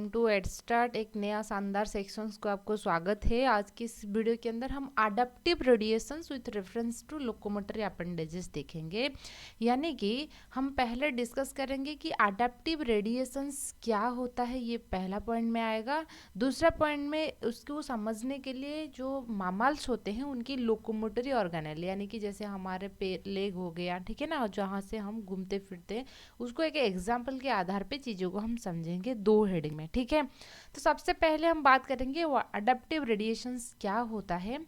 Welcome to add start. एक नया शानदार सेक्शंस को आपको स्वागत है। आज की इस वीडियो के अंदर हम adaptive radiations with reference to locomotory appendages देखेंगे। यानी कि हम पहले डिस्कस करेंगे कि अडेप्टिव रेडिएशंस क्या होता है, ये पहला पॉइंट में आएगा। दूसरा पॉइंट में उसको समझने के लिए जो मामल्स होते हैं उनकी लोकोमोटरी ऑर्गेनेल, यानी कि जैसे हमारे पैर लेग हो गया, ठीक है ना, जहाँ से हम घूमते फिरते हैं, उसको एक एग्जाम्पल के आधार पे चीज़ों को हम समझेंगे दो हेडिंग में, ठीक है। तो सबसे पहले हम बात करेंगे वो अडेप्टिव रेडिएशंस क्या होता है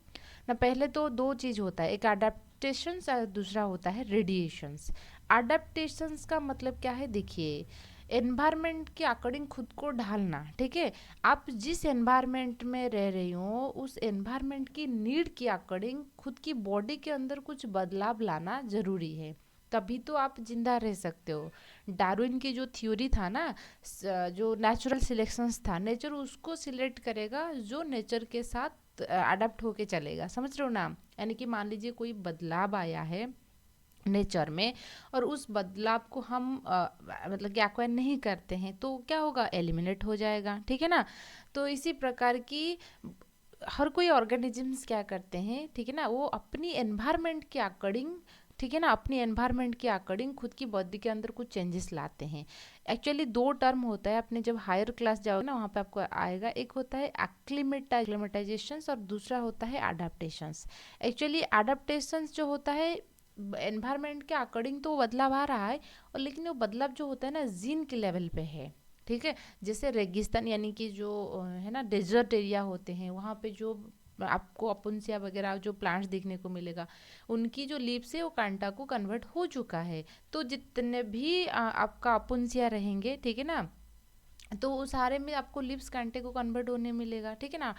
ना। पहले तो दो चीज़ होता है, एक अडेप्टेशंस और दूसरा होता है रेडिएशंस। अडेप्टेशंस का मतलब क्या है, देखिए, एनवायरनमेंट के अकॉर्डिंग खुद को ढालना, ठीक है। आप जिस एनवायरनमेंट में रह रही हो उस एनवायरनमेंट की नीड के अकॉर्डिंग खुद की बॉडी के अंदर कुछ बदलाव लाना जरूरी है, तभी तो आप जिंदा रह सकते हो। डार्विन की जो थ्योरी था ना, जो नेचुरल सिलेक्शंस था, नेचर उसको सिलेक्ट करेगा जो नेचर के साथ अडेप्ट होके चलेगा, समझ रहे हो ना। यानी कि मान लीजिए कोई बदलाव आया है नेचर में और उस बदलाव को हम मतलब कि एक्वायर नहीं करते हैं तो क्या होगा, एलिमिनेट हो जाएगा, ठीक है ना। तो इसी प्रकार की हर कोई ऑर्गेनिजम्स क्या करते हैं, ठीक है ना, वो अपनी एनवायरनमेंट के अकॉर्डिंग, ठीक है ना, अपनी एनवायरनमेंट के अकॉर्डिंग खुद की बॉडी के अंदर कुछ चेंजेस लाते हैं। एक्चुअली दो टर्म होता है, अपने जब हायर क्लास जाओगे ना वहाँ पे आपको आएगा, एक होता है एक्लिमेटाइजेशंस और दूसरा होता है अडेप्टेशंस। एक्चुअली अडेप्टेशंस जो होता है एनवायरनमेंट के अकॉर्डिंग तो वो बदलाव आ रहा है, और लेकिन वो बदलाव जो होता है ना जीन के लेवल पे है, ठीक है। जैसे रेगिस्तान यानी कि जो है ना डेजर्ट एरिया होते हैं, वहाँ पे जो आपको अपुंसिया वगैरह जो प्लांट्स देखने को मिलेगा, उनकी जो लीव्स है वो कांटा को कन्वर्ट हो चुका है। तो जितने भी आपका अपुंसिया रहेंगे, ठीक है ना, तो वो सारे में आपको लिप्स कांटे को कन्वर्ट होने मिलेगा, ठीक है ना।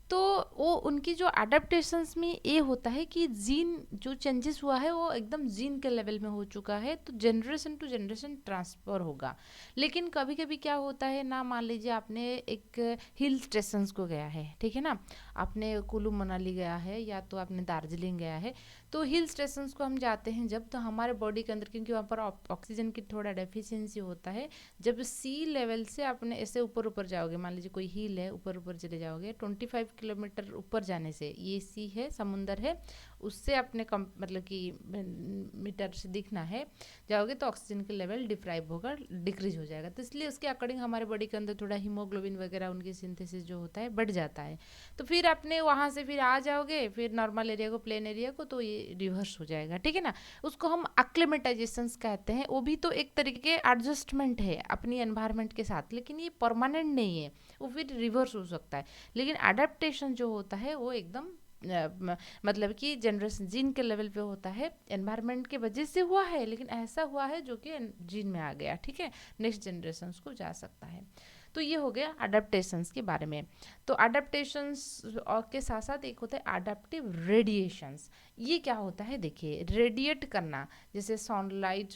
तो वो उनकी जो अडेप्टेशंस में ये होता है कि जीन जो चेंजेस हुआ है वो एकदम जीन के लेवल में हो चुका है, तो जनरेशन टू जनरेशन ट्रांसफर होगा। लेकिन कभी कभी क्या होता है ना, मान लीजिए आपने एक हिल स्टेशंस को गया है, ठीक है ना, आपने कुल्लू मनाली गया है या तो आपने दार्जिलिंग गया है। तो हिल स्टेशंस को हम जाते हैं जब, तो हमारे बॉडी के अंदर, क्योंकि वहाँ पर ऑक्सीजन की थोड़ा डेफिशिएंसी होता है, जब सी लेवल से आपने ऐसे ऊपर ऊपर जाओगे, मान लीजिए कोई हिल है, ऊपर ऊपर चले जाओगे 25 किलोमीटर ऊपर जाने से, ये सी है, समुंदर है, उससे अपने कम मतलब कि मीटर से दिखना है जाओगे तो ऑक्सीजन के लेवल डिप्राइव होगा, डिक्रीज हो जाएगा। तो इसलिए उसके अकॉर्डिंग हमारे बॉडी के अंदर थोड़ा हीमोग्लोबिन वगैरह उनकी सिंथेसिस जो होता है बढ़ जाता है। तो फिर अपने वहाँ से फिर आ जाओगे फिर नॉर्मल एरिया को, प्लेन एरिया को, तो ये रिवर्स हो जाएगा, ठीक है ना। उसको हम एक्लिमेटाइजेशंस कहते हैं। वो भी तो एक तरीके के एडजस्टमेंट है अपनी एनवायरनमेंट के साथ, लेकिन ये परमानेंट नहीं है, वो फिर रिवर्स हो सकता है। लेकिन अडेप्टेशन जो होता है वो एकदम मतलब कि जनरेशन जीन के लेवल पे होता है, एनवायरनमेंट के वजह से हुआ है, लेकिन ऐसा हुआ है जो कि जीन में आ गया, ठीक है, नेक्स्ट जनरेशन को जा सकता है। तो ये हो गया अडेप्टेशंस के बारे में। तो अडेप्टेशंस के साथ साथ एक होता है अडेप्टिव रेडिएशंस। ये क्या होता है, देखिए, रेडिएट करना, जैसे सनलाइट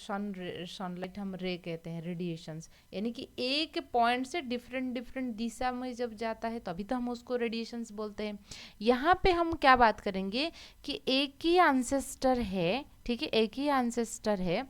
हम रे कहते हैं, रेडिएशंस, यानी कि एक पॉइंट से डिफरेंट डिफरेंट दिशा में जब जाता है तभी तो हम उसको रेडिएशंस बोलते हैं। यहाँ पे हम क्या बात करेंगे कि एक ही एंसेस्टर है, ठीक है, एक ही एंसेस्टर है,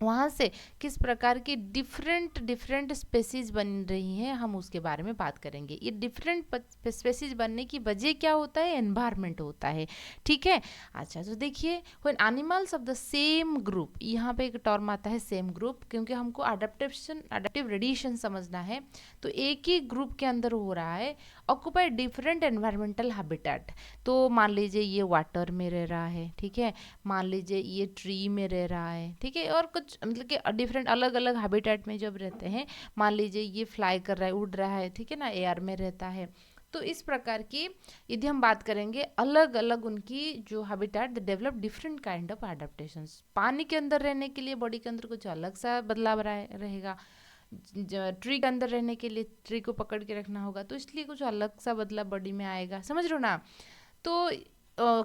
वहाँ से किस प्रकार की डिफरेंट डिफरेंट स्पेसीज बन रही हैं हम उसके बारे में बात करेंगे। ये डिफरेंट स्पेसीज बनने की वजह क्या होता है, एनवायरनमेंट होता है, ठीक है। अच्छा, तो देखिए, when animals of the same group, यहाँ पे एक टर्म आता है सेम ग्रुप, क्योंकि हमको अडेप्टिव रेडिएशन समझना है। तो एक ही ग्रुप के अंदर हो रहा है, ऑक्यूपाई डिफरेंट एनवायरमेंटल हैबिटेट। तो मान लीजिए ये वाटर में रह रहा है, ठीक है, मान लीजिए ये ट्री में रह रहा है, ठीक है, और कुछ मतलब कि डिफरेंट अलग अलग हैबिटेट में जब रहते हैं, मान लीजिए ये फ्लाई कर रहा है, उड़ रहा है, ठीक है ना, एयर में रहता है। तो इस प्रकार की यदि हम बात करेंगे अलग अलग उनकी जो habitat, they develop different kind of adaptations. पानी के अंदर रहने के लिए बॉडी के अंदर कुछ अलग सा बदलाव रहेगा, ट्री के अंदर रहने के लिए ट्री को पकड़ के रखना होगा, तो इसलिए कुछ अलग सा बदलाव बॉडी में आएगा, समझ रहे हो ना। तो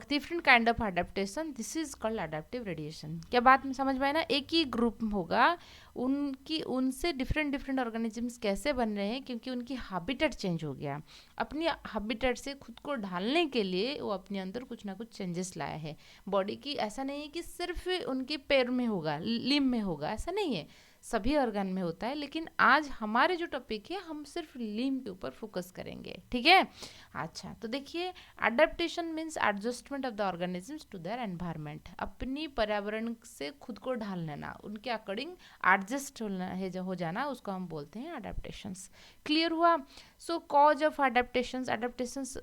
different kind of adaptation, this is called adaptive radiation. क्या बात में समझ में आए ना, एक ही ग्रुप होगा, उनकी उनसे डिफरेंट डिफरेंट ऑर्गेनिजम्स कैसे बन रहे हैं, क्योंकि उनकी हैबिटेट चेंज हो गया। अपनी हैबिटेट से खुद को ढालने के लिए वो अपने अंदर कुछ ना कुछ चेंजेस लाया है बॉडी की। ऐसा नहीं है कि सिर्फ उनके पैर में होगा, लिम्ब में होगा, ऐसा नहीं है, सभी ऑर्गन में होता है, लेकिन आज हमारे जो टॉपिक है हम सिर्फ लिम्ब के ऊपर फोकस करेंगे, ठीक है। अच्छा, तो देखिए, adaptation means adjustment of the organisms to their environment, अपनी पर्यावरण से खुद को ढाल लेना, उनके अकॉर्डिंग एडजस्ट होना है, जो हो जाना, उसको हम बोलते हैं अडेप्टेशंस। क्लियर हुआ। Show cause of adaptations, adaptations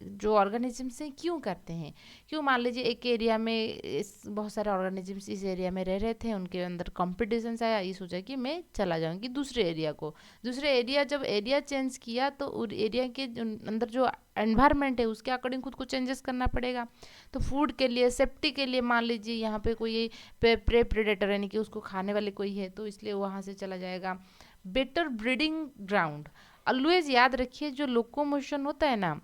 जो ऑर्गेनिजम्स हैं क्यों करते हैं, क्यों, मान लीजिए एक एरिया में बहुत सारे ऑर्गेनिजम्स इस एरिया में रह रहे थे, उनके अंदर कंपटीशन आया, ये सोचा कि मैं चला जाऊंगी दूसरे एरिया को, दूसरे एरिया, जब एरिया चेंज किया तो उस एरिया के अंदर जो एनवायरनमेंट है उसके अकॉर्डिंग खुद को चेंजेस करना पड़ेगा। तो फूड के लिए, सेफ्टी के लिए, मान लीजिए यहाँ पे कोई प्रे प्रेडेटर यानी कि उसको खाने वाले कोई है, तो इसलिए वहाँ से चला जाएगा। बेटर ब्रीडिंग ग्राउंड, ऑलवेज याद रखिए, जो लोकोमोशन होता है ना,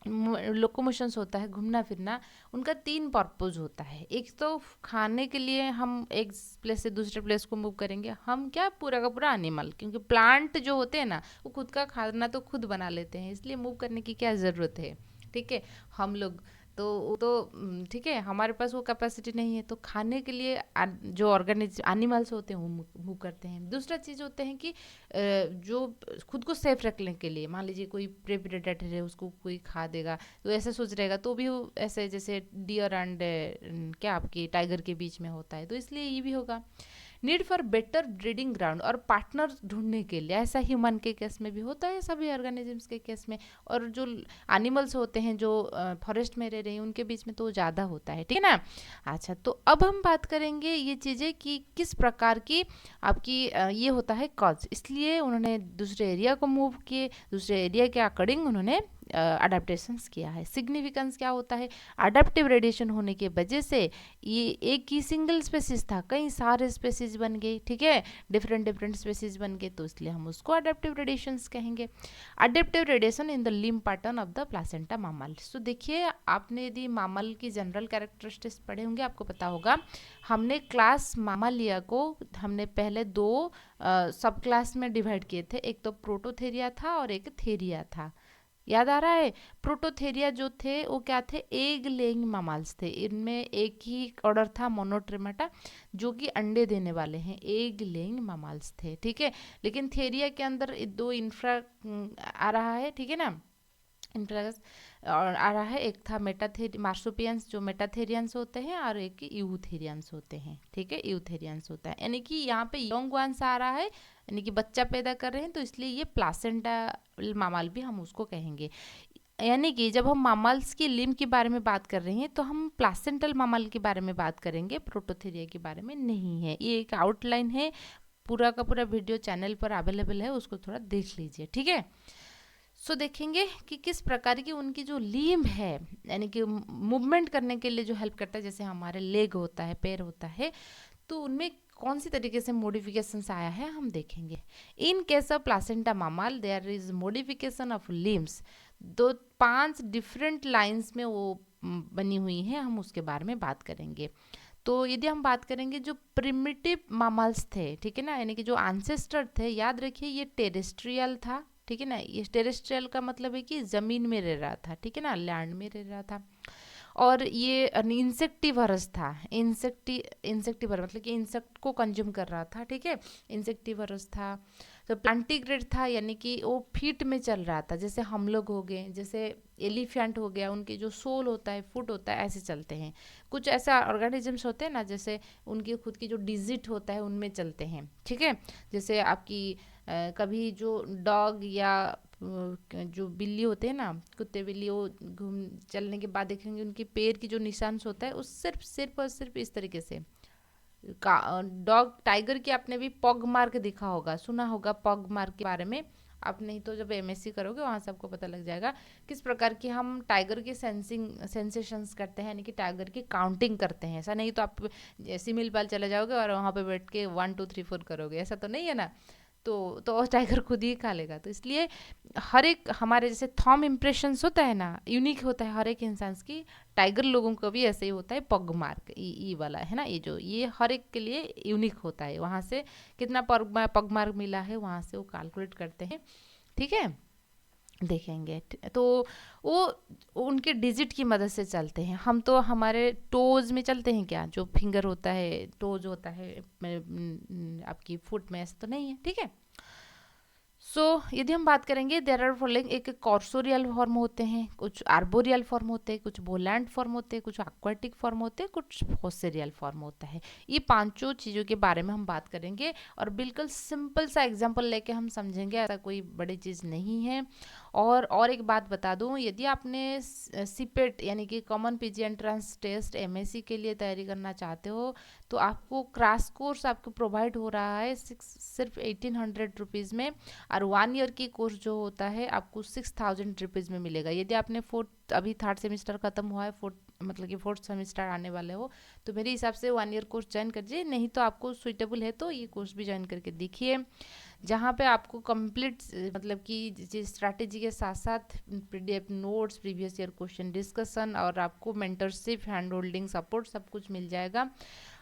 लोकोमोशंस होता है, घूमना फिरना, उनका 3 पर्पज होता है। एक तो खाने के लिए हम एक प्लेस से दूसरे प्लेस को मूव करेंगे, हम क्या, पूरा का पूरा एनिमल, क्योंकि प्लांट जो होते हैं ना वो खुद का खाना तो खुद बना लेते हैं, इसलिए मूव करने की क्या ज़रूरत है, ठीक है। हम लोग ठीक है, हमारे पास वो कैपेसिटी नहीं है, तो खाने के लिए जो ऑर्गेनिज एनिमल्स होते हैं वो मूव करते हैं। दूसरा चीज़ होते हैं कि जो खुद को सेफ रखने के लिए, मान लीजिए कोई प्रे प्रेडेटर है, उसको कोई खा देगा, तो ऐसा सोच रहेगा, तो भी वो ऐसे जैसे डियर एंड क्या आपकी टाइगर के बीच में होता है, तो इसलिए ये भी होगा। Need for better breeding ground, और पार्टनर ढूंढने के लिए, ऐसा ह्यूमन के केस में भी होता है, सभी ऑर्गेनिजम्स के केस में, और जो एनिमल्स होते हैं जो फॉरेस्ट में रह रहे हैं उनके बीच में तो ज़्यादा होता है, ठीक है ना। अच्छा, तो अब हम बात करेंगे ये चीज़ें कि किस प्रकार की आपकी ये होता है कॉज, इसलिए उन्होंने दूसरे एरिया को मूव किए, दूसरे एरिया के अकॉर्डिंग उन्होंने अडेप्टेशंस किया है। सिग्निफिकेंस क्या होता है, अडेप्टिव रेडिएशन होने की वजह से ये एक ही सिंगल स्पेसिस था, कई सारे स्पेसिस बन गए, ठीक है, डिफरेंट डिफरेंट स्पेसिस बन गए, तो इसलिए हम उसको अडेप्टिव रेडिएशंस कहेंगे। Adaptive radiation in the limb pattern of the placenta मामल। तो देखिए, आपने यदि मामल की जनरल कैरेक्टरिस्टिक्स पढ़े होंगे, आपको पता होगा, हमने क्लास मामालिया को हमने पहले 2 सब क्लास में डिवाइड किए थे, एक तो प्रोटोथेरिया था और एक थेरिया था, याद आ रहा है। प्रोटोथेरिया जो थे वो क्या थे, एग लेइंग मामल्स थे, इनमें एक ही ऑर्डर था मोनोट्रेमाटा, जो कि अंडे देने वाले हैं, एग लेइंग मामल्स थे, ठीक है। लेकिन थेरिया के अंदर 2 इंफ्रा आ रहा है, ठीक है ना, इंफ्रागस और आ रहा है, एक था मार्सोपियंस जो मेटाथेरियंस होते हैं, और एक यूथेरियंस होते हैं, ठीक है, यूथेरियंस होता है, यानी कि यहाँ पे यंग वंस आ रहा है, यानी कि बच्चा पैदा कर रहे हैं, तो इसलिए ये प्लासेंटा मामल भी हम उसको कहेंगे। यानी कि जब हम मामल्स की लिम्ब के बारे में बात कर रहे हैं तो हम प्लासेंटल मामल के बारे में बात करेंगे, प्रोटोथेरिया के बारे में नहीं है। ये एक आउटलाइन है, पूरा का पूरा वीडियो चैनल पर अवेलेबल है, उसको थोड़ा देख लीजिए, ठीक है। सो देखेंगे कि किस प्रकार की उनकी जो लिम्ब है, यानी कि मूवमेंट करने के लिए जो हेल्प करता है, जैसे हमारे लेग होता है, पैर होता है, तो उनमें कौन सी तरीके से मॉडिफिकेशंस आया है हम देखेंगे। In case of placenta mammal there is modification of limbs, 5 different lines में वो बनी हुई है, हम उसके बारे में बात करेंगे। तो यदि हम बात करेंगे जो प्रिमिटिव मामल्स थे, ठीक है ना, यानी कि जो एंसेस्टर थे, याद रखिए ये टेरेस्ट्रियल था, ठीक है ना, ये टेरेस्ट्रियल का मतलब है कि ज़मीन में रह रहा था, ठीक है ना, लैंड में रह रहा था, और ये इंसेक्टिवरस था, इंसेक्टिवर मतलब कि इंसेक्ट को कंज्यूम कर रहा था, ठीक है, इंसेक्टिवरस था। तो प्लांटिग्रेड था, यानी कि वो फीट में चल रहा था, जैसे हम लोग हो गए, जैसे एलिफेंट हो गया, उनके जो सोल होता है, फुट होता है, ऐसे चलते हैं। कुछ ऐसा ऑर्गेनिजम्स होते हैं ना, जैसे उनकी खुद की जो डिजिट होता है उनमें चलते हैं, ठीक है। जैसे आपकी कभी जो डॉग या जो बिल्ली होते हैं ना, कुत्ते बिल्ली, वो घूम चलने के बाद देखेंगे उनके पैर की जो निशान होता है, उस सिर्फ और सिर्फ इस तरीके से डॉग टाइगर की आपने भी पग मार्क देखा होगा, सुना होगा पग मार्क के बारे में, आप नहीं तो जब एमएससी करोगे वहाँ से आपको पता लग जाएगा किस प्रकार की हम टाइगर के सेंसेशंस करते हैं, यानी कि टाइगर की काउंटिंग करते हैं। ऐसा नहीं तो आप सिमिल पाल चले जाओगे और वहाँ पे बैठ के 1 2 3 4 करोगे, ऐसा तो नहीं है ना, तो टाइगर खुद ही खा लेगा। तो इसलिए हर एक हमारे जैसे थॉम इम्प्रेशंस होता है ना, यूनिक होता है हर एक इंसान की, टाइगर लोगों का भी ऐसे ही होता है, पग मार्क ई वाला है ना, ये हर एक के लिए यूनिक होता है। वहाँ से कितना पग मार्क मिला है वहाँ से वो कैलकुलेट करते हैं, ठीक है। देखेंगे। तो वो उनके डिजिट की मदद से चलते हैं। हम तो हमारे टोज में चलते हैं क्या, जो फिंगर होता है, टोज होता है आपकी फुट में, ऐसा तो नहीं है, ठीक है। यदि हम बात करेंगे, देयर आर फॉलोइंग, एक कॉर्सोरियल फॉर्म होते हैं, कुछ आर्बोरियल फॉर्म होते हैं, कुछ बोलैंड फॉर्म होते हैं, कुछ एक्वाटिक फॉर्म होते हैं, कुछ फोसेरियल फॉर्म होता है। ये पांचों चीज़ों के बारे में हम बात करेंगे और बिल्कुल सिंपल सा एग्जांपल लेके हम समझेंगे, ऐसा कोई बड़ी चीज़ नहीं है। और एक बात बता दूं, यदि आपने सीपेट यानी कि common PG entrance test MSc के लिए तैयारी करना चाहते हो, तो आपको क्रैश कोर्स आपको प्रोवाइड हो रहा है सिर्फ 1800 रुपीज़ में। और 1 ईयर की कोर्स जो होता है आपको 6000 रुपीज़ में मिलेगा। यदि आपने अभी 3rd सेमिस्टर खत्म हुआ है, मतलब कि 4th सेमिस्टर आने वाले हो, तो मेरे हिसाब से 1 ईयर कोर्स ज्वाइन करिए। नहीं तो आपको सुइटेबल है तो ये कोर्स भी ज्वाइन करके देखिए, जहाँ पे आपको कंप्लीट मतलब कि स्ट्रैटेजी के साथ साथ PDF notes, previous year question discussion और आपको मेंटरशिप, हैंड होल्डिंग सपोर्ट सब कुछ मिल जाएगा।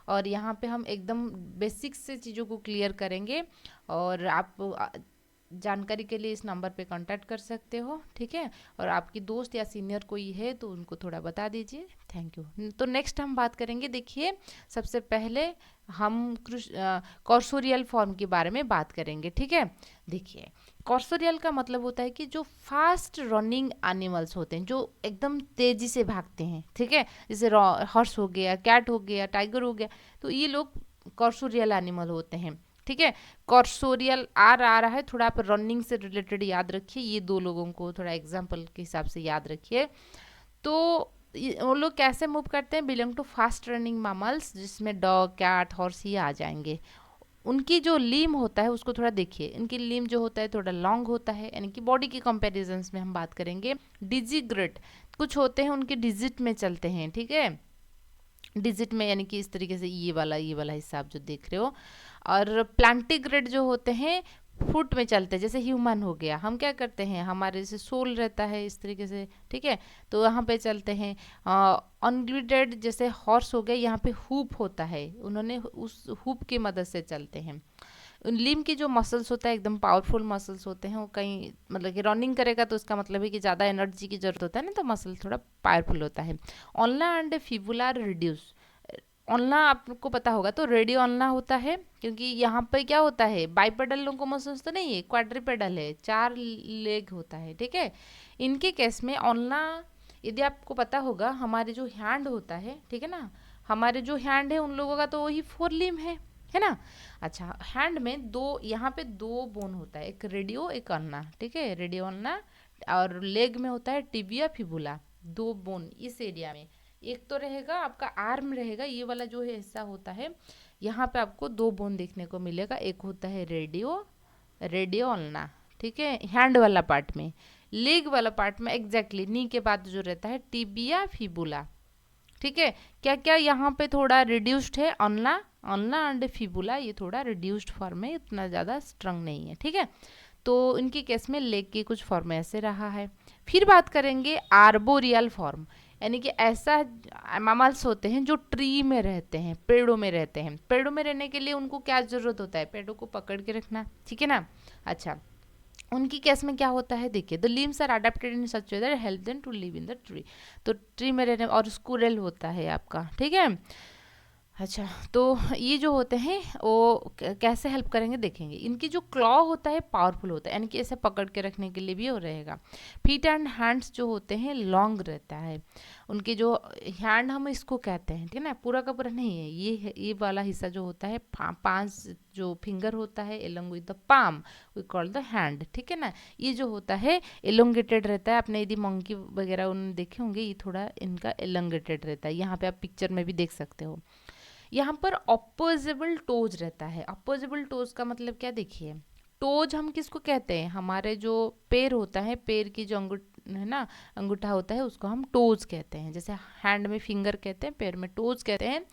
और यहाँ पे हम एकदम बेसिक्स से चीज़ों को क्लियर करेंगे। और आप जानकारी के लिए इस नंबर पे कांटेक्ट कर सकते हो, ठीक है। और आपकी दोस्त या सीनियर कोई है तो उनको थोड़ा बता दीजिए। Thank you. तो नेक्स्ट हम बात करेंगे, देखिए सबसे पहले हम कॉर्सोरियल फॉर्म के बारे में बात करेंगे, ठीक है। देखिए कॉर्सोरियल का मतलब होता है कि जो फास्ट रनिंग एनिमल्स होते हैं, जो एकदम तेजी से भागते हैं, ठीक है। जैसे हॉर्स हो गया, कैट हो गया, टाइगर हो गया, तो ये लोग कॉर्सोरियल एनिमल होते हैं, ठीक है। कॉर्सोरियल आ रहा है, थोड़ा आप रनिंग से रिलेटेड याद रखिए, ये दो लोगों को थोड़ा एग्जाम्पल के हिसाब से याद रखिए। तो वो लोग कैसे मूव करते हैं, belong to fast running mammals, जिसमें डॉग, कैट, हॉर्स ये आ जाएंगे। उनकी जो लीम होता है उसको थोड़ा देखिए, इनकी लीम जो होता है थोड़ा लॉन्ग होता है, यानी कि बॉडी की कंपेरिजन में हम बात करेंगे। डिजिग्रेट कुछ होते हैं, उनके डिजिट में चलते हैं, ठीक है। डिजिट में यानी कि इस तरीके से ये वाला हिस्सा आप जो देख रहे हो। और प्लांटिग्रेड जो होते हैं फुट में चलते हैं, जैसे ह्यूमन हो गया, हम क्या करते हैं, हमारे जैसे सोल रहता है इस तरीके से, ठीक है, तो यहाँ पे चलते हैं। अनग्लिडेड जैसे हॉर्स हो गए, यहाँ पे हुप होता है, उन्होंने उस हुप की मदद से चलते हैं। लिम की जो मसल्स होता है एकदम पावरफुल मसल्स होते हैं, वो कहीं मतलब कि रनिंग करेगा तो उसका मतलब है कि ज़्यादा एनर्जी की जरूरत होता है ना, तो मसल थोड़ा पावरफुल होता है। ऑनला एंड फिबुला रिड्यूस, ऑनला आपको पता होगा तो रेडियो ऑनला होता है, क्योंकि यहाँ पे क्या होता है, बाइपेडल लोकोमोशंस तो नहीं है, क्वाड्रिपेडल है, 4 लेग होता है, ठीक है। इनके केस में ऑनला, यदि आपको पता होगा हमारे जो हैंड होता है, ठीक है ना, हमारे जो हैंड है उन लोगों का तो वही 4 लिम्ब है ना। अच्छा, हैंड में दो, यहाँ पे 2 बोन होता है, एक रेडियो एक अन्ना, ठीक है, रेडियो अन्ना। और लेग में होता है टिबिया फिबुला, 2 बोन इस एरिया में। एक तो रहेगा आपका आर्म रहेगा, ये वाला जो है हिस्सा होता है, यहाँ पे आपको 2 बोन देखने को मिलेगा, एक होता है रेडियो अल्ना, ठीक है, हैंड वाला पार्ट में। लेग वाला पार्ट में एग्जैक्टली नी के बाद जो रहता है टिबिया फिबुला, ठीक है। क्या क्या यहाँ पे थोड़ा रिड्यूस्ड है, अल्ना एंड फिबुला ये थोड़ा रिड्यूस्ड फॉर्म है, इतना ज़्यादा स्ट्रंग नहीं है, ठीक है। तो इनके केस में लेग की कुछ फॉर्म ऐसे रहा है। फिर बात करेंगे आर्बोरियल फॉर्म, यानी कि ऐसा मैमल्स होते हैं जो ट्री में रहते हैं, पेड़ों में रहते हैं। पेड़ों में रहने के लिए उनको क्या जरूरत होता है, पेड़ों को पकड़ के रखना, ठीक है ना। अच्छा, उनकी केस में क्या होता है, देखिए the limbs are adapted in such way that help them to live in the tree, तो ट्री में रहने, और स्क्विरल होता है आपका, ठीक है। अच्छा, तो ये जो होते हैं वो कैसे हेल्प करेंगे देखेंगे। इनकी जो क्लॉ होता है पावरफुल होता है, यानी कि ऐसे पकड़ के रखने के लिए भी वो रहेगा। फीट एंड हैंड्स जो होते हैं लॉन्ग रहता है, उनके जो हैंड हम इसको कहते हैं, ठीक है ना, पूरा का पूरा नहीं है, ये वाला हिस्सा जो होता है 5 जो फिंगर होता है along with the palm we call the hand, ठीक है ना। ये जो होता है एलोंगेटेड रहता है, आपने यदि मंकी वगैरह उन्होंने देखे होंगे, ये थोड़ा इनका एलोंगेटेड रहता है, यहाँ पे आप पिक्चर में भी देख सकते हो। यहाँ पर अपोजिबल टोज रहता है। अपोजिबल टोज का मतलब क्या, देखिए टोज हम किसको कहते हैं, हमारे जो पैर होता है, पैर की जो है ना अंगूठा होता है उसको हम टोज कहते हैं, जैसे हैंड में फिंगर कहते हैं, पैर में टोज कहते हैं।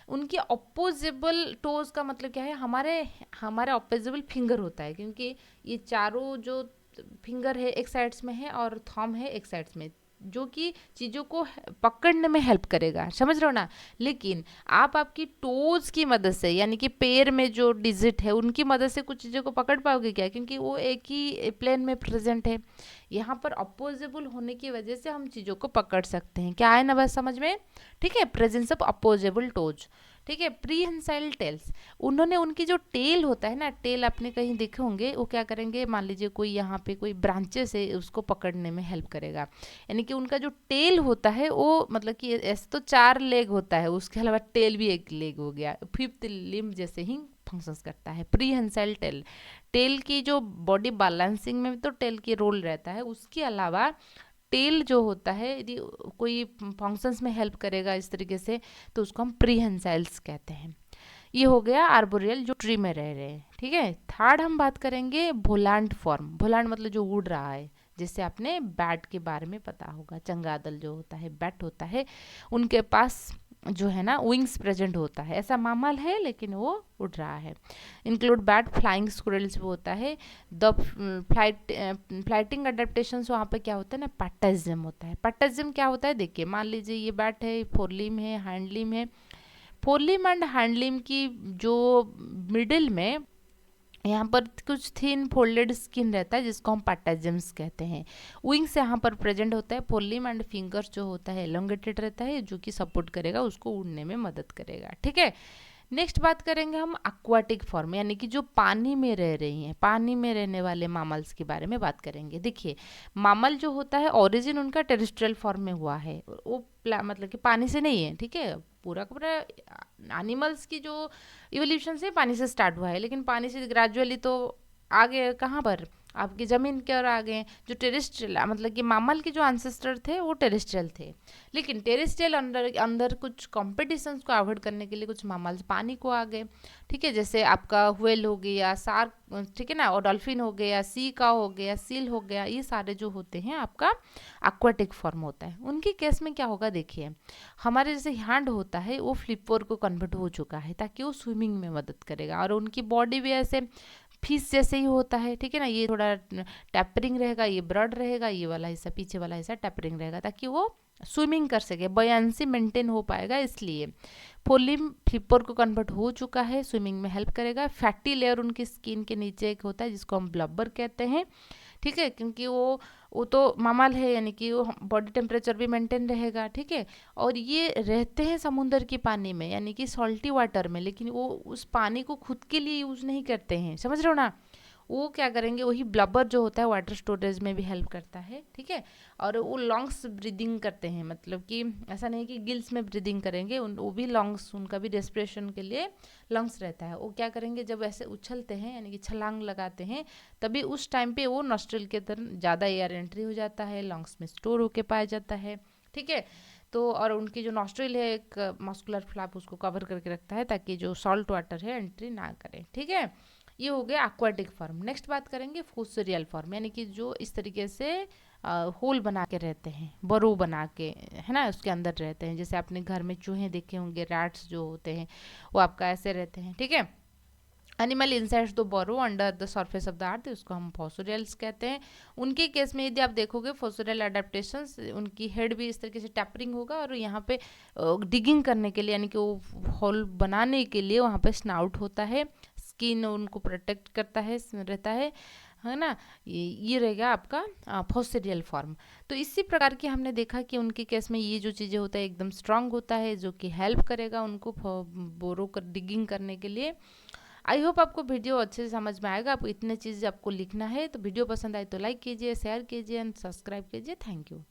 उनकी अपोजिबल टोज का मतलब क्या है, हमारे अपोजिबल फिंगर होता है, क्योंकि ये चारों जो फिंगर है एक साइड्स में है और थंब है एक साइड्स में, जो कि चीज़ों को पकड़ने में हेल्प करेगा, समझ रहे हो ना। लेकिन आप आपकी टोज की मदद से, यानी कि पैर में जो डिजिट है उनकी मदद से कुछ चीज़ों को पकड़ पाओगे क्या, क्योंकि वो एक ही प्लेन में प्रेजेंट है। यहाँ पर अपोजेबल होने की वजह से हम चीज़ों को पकड़ सकते हैं। क्या आए ना बस समझ में, ठीक है। प्रेजेंस ऑफ अपोजेबल टोज, ठीक है। प्रीहेंसाइल टेल्स, उन्होंने उनकी जो टेल होता है ना, टेल आपने कहीं देखे होंगे, वो क्या करेंगे, मान लीजिए कोई यहाँ पे कोई ब्रांचेस है, उसको पकड़ने में हेल्प करेगा। यानी कि उनका जो टेल होता है वो, मतलब कि ऐसे तो 4 लेग होता है, उसके अलावा टेल भी एक लेग हो गया, फिफ्थ लिम्ब जैसे ही फंक्शंस करता है प्रीहेंसाइल टेल। टेल की जो बॉडी बैलेंसिंग में तो टेल की रोल रहता है, उसके अलावा टेल जो होता है यदि कोई फंक्शंस में हेल्प करेगा इस तरीके से, तो उसको हम प्रीहेंसाइल्स कहते हैं। ये हो गया आर्बोरियल जो ट्री में रह रहे हैं, ठीक है। थर्ड हम बात करेंगे भोलांड फॉर्म। भोलांड मतलब जो उड़ रहा है, जैसे आपने बैट के बारे में पता होगा, चंगादल जो होता है, बैट होता है, उनके पास जो है ना विंग्स प्रेजेंट होता है। ऐसा मामल है लेकिन वो उड़ रहा है। इंक्लूड बैट, फ्लाइंग स्क्विरल्स भी होता है। द फ्लाइटिंग अडेप्टेशंस, वहाँ पे क्या होता है ना, पैटाइज्म होता है। पैटाइज्म क्या होता है, देखिए मान लीजिए ये बैट है, फोरलिम है, हैंडलिम है। फोरलिम एंड हैंडलिम की जो मिडिल में यहाँ पर कुछ थिन फोल्डेड स्किन रहता है, जिसको हम पैटाइजम्स कहते हैं। विंग्स यहाँ पर प्रेजेंट होता है। फोरलिम एंड फिंगर्स जो होता है एलोंगेटेड रहता है, जो कि सपोर्ट करेगा, उसको उड़ने में मदद करेगा, ठीक है। नेक्स्ट बात करेंगे हम एक्वाटिक फॉर्म, यानी कि जो पानी में रह रही हैं, पानी में रहने वाले मामल्स के बारे में बात करेंगे। देखिए मामल जो होता है ओरिजिन उनका टेरेस्ट्रियल फॉर्म में हुआ है, वो मतलब कि पानी से नहीं है, ठीक है। पूरा का पूरा एनिमल्स की जो इवोल्यूशन से पानी से स्टार्ट हुआ है, लेकिन पानी से ग्रेजुअली तो आगे कहाँ पर आपकी ज़मीन के और आगे जो टेरेस्ट्रियल, मतलब कि मामल के जो एंसेस्टर थे वो टेरेस्ट्रियल थे। लेकिन टेरेस्ट्रियल अंदर अंदर कुछ कॉम्पिटिशन्स को अवॉइड करने के लिए कुछ मामल्स पानी को आ गए, ठीक है। जैसे आपका व्हेल हो गया, शार्क, ठीक है ना, और डॉल्फिन हो गया, सी का हो गया, सील हो गया, ये सारे जो होते हैं आपका एक्वाटिक फॉर्म होता है। उनके केस में क्या होगा, देखिए हमारे जैसे हैंड होता है वो फ्लिपर को कन्वर्ट हो चुका है, ताकि वो स्विमिंग में मदद करेगा। और उनकी बॉडी भी ऐसे फिश जैसे ही होता है, ठीक है ना। ये थोड़ा टैपरिंग रहेगा, ये ब्रॉड रहेगा, ये वाला हिस्सा, पीछे वाला हिस्सा टैपरिंग रहेगा, ताकि वो स्विमिंग कर सके, बयांसी मेंटेन हो पाएगा। इसलिए फोरलिम फ्लिपर को कन्वर्ट हो चुका है, स्विमिंग में हेल्प करेगा। फैटी लेयर उनकी स्किन के नीचे एक होता है, जिसको हम ब्लबर कहते हैं, ठीक है, क्योंकि वो तो मामल है, यानी कि वो बॉडी टेम्परेचर भी मेंटेन रहेगा, ठीक है। और ये रहते हैं समुंदर की पानी में, यानी कि सॉल्टी वाटर में, लेकिन वो उस पानी को खुद के लिए यूज़ नहीं करते हैं, समझ रहे हो ना। वो क्या करेंगे, वही ब्लबर जो होता है वाटर स्टोरेज में भी हेल्प करता है, ठीक है। और वो लॉन्ग्स ब्रीदिंग करते हैं, मतलब कि ऐसा नहीं कि गिल्स में ब्रीदिंग करेंगे, वो भी लॉन्ग्स, उनका भी रेस्पिरेशन के लिए लंग्स रहता है। वो क्या करेंगे, जब ऐसे उछलते हैं यानी कि छलांग लगाते हैं, तभी उस टाइम पे वो नॉस्ट्रिल के तरफ ज़्यादा एयर एंट्री हो जाता है, लंग्स में स्टोर होके पाया जाता है, ठीक है। तो और उनकी जो नॉस्ट्रिल है एक मस्कुलर फ्लैप उसको कवर करके रखता है, ताकि जो सॉल्ट वाटर है एंट्री ना करे, ठीक है। ये हो गया एक्वाटिक फॉर्म। नेक्स्ट बात करेंगे फोसोरियल फॉर्म, यानी कि जो इस तरीके से होल बना के रहते हैं, बरो बना के, है ना, उसके अंदर रहते हैं। जैसे आपने घर में चूहे देखे होंगे, रैट्स जो होते हैं वो आपका ऐसे रहते हैं, ठीक है। Animal insides the burrow under the surface of the earth, उसको हम फोसोरियल्स कहते हैं। उनके केस में यदि आप देखोगे फोसोरियल अडेप्टेशंस, उनकी हेड भी इस तरीके से टैपरिंग होगा, और यहाँ पे डिगिंग करने के लिए, यानी कि वो होल बनाने के लिए वहाँ पे स्नाउट होता है, स्किन उनको प्रोटेक्ट करता है, रहता है ना। ये रहेगा आपका फोसोरियल फॉर्म। तो इसी प्रकार की हमने देखा कि उनके केस में ये जो चीज़ें होता है एकदम स्ट्रांग होता है, जो कि हेल्प करेगा उनको बोरो कर डिगिंग करने के लिए। आई होप आपको वीडियो अच्छे से समझ में आएगा। आपको इतने चीज़ आपको लिखना है, तो वीडियो पसंद आए तो लाइक कीजिए, शेयर कीजिए एंड सब्सक्राइब कीजिए। Thank you.